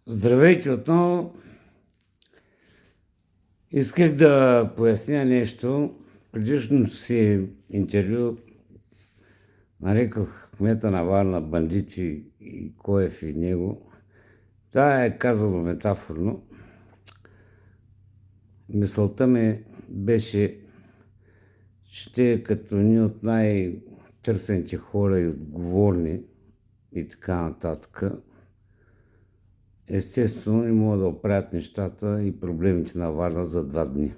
Здравейте отново. Исках да поясня нещо. Предишното си интервю нарекох кмета на Варна бандити и Коев и него. Това е казано метафорно. Мисълта ми беше, че те като ни от най-търсените хора и отговорни и така нататък, естествено не могат да оправят нещата и проблемите на Варна за 2 дни.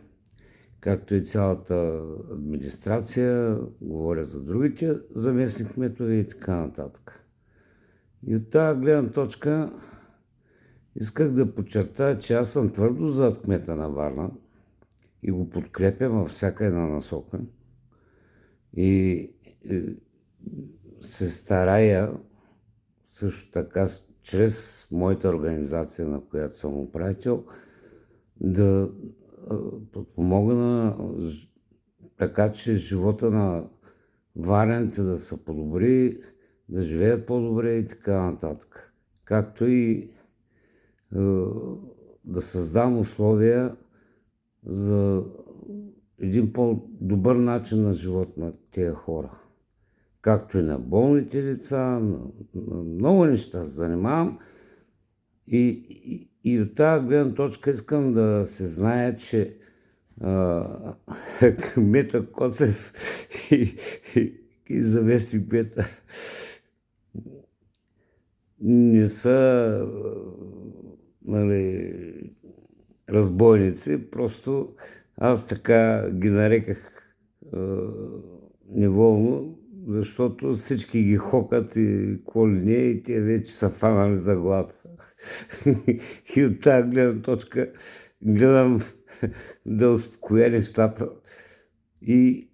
Както и цялата администрация, говоря за другите заместник-кметове и така нататък. И от тази гледна точка исках да подчертая, че аз съм твърдо зад кмета на Варна и го подкрепям във всяка една насока. И се старая също така, чрез моята организация, на която съм управител, да подпомогна така, че живота на варенци да се подобри, да живеят по-добре и така нататък. Както и да създам условия за един по-добър начин на живот на тези хора. Както и на болните лица, на много неща се занимавам. И от тази гледна точка искам да се знае, че кмета Коцев и заместник кмета не са разбойници, просто аз така ги нареках неволно, защото всички ги хокат и какво ли не, и те вече са фанали за глад. И от тази гледна точка гледам да успокоя нещата. И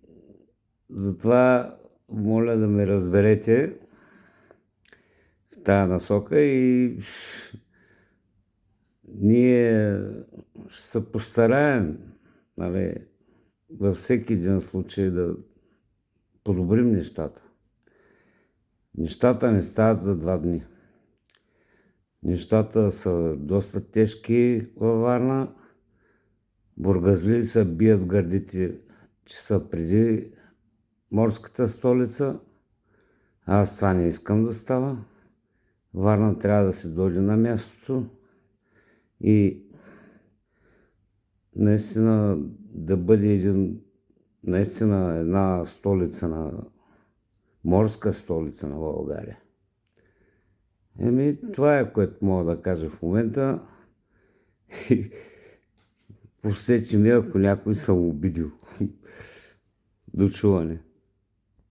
затова моля да ме разберете в тази насока и ние ще се постараем, във всеки един случай да подобрим нещата. Нещата не стават за 2 дни. Нещата са доста тежки във Варна. Бургазли се бият в гърдите, че са преди морската столица. Аз това не искам да става. Варна трябва да се дойде на мястото и наистина да бъде една столица морска столица на България. Това е, което мога да кажа в момента. Простете ми, ако някой съм обидил. До чуване.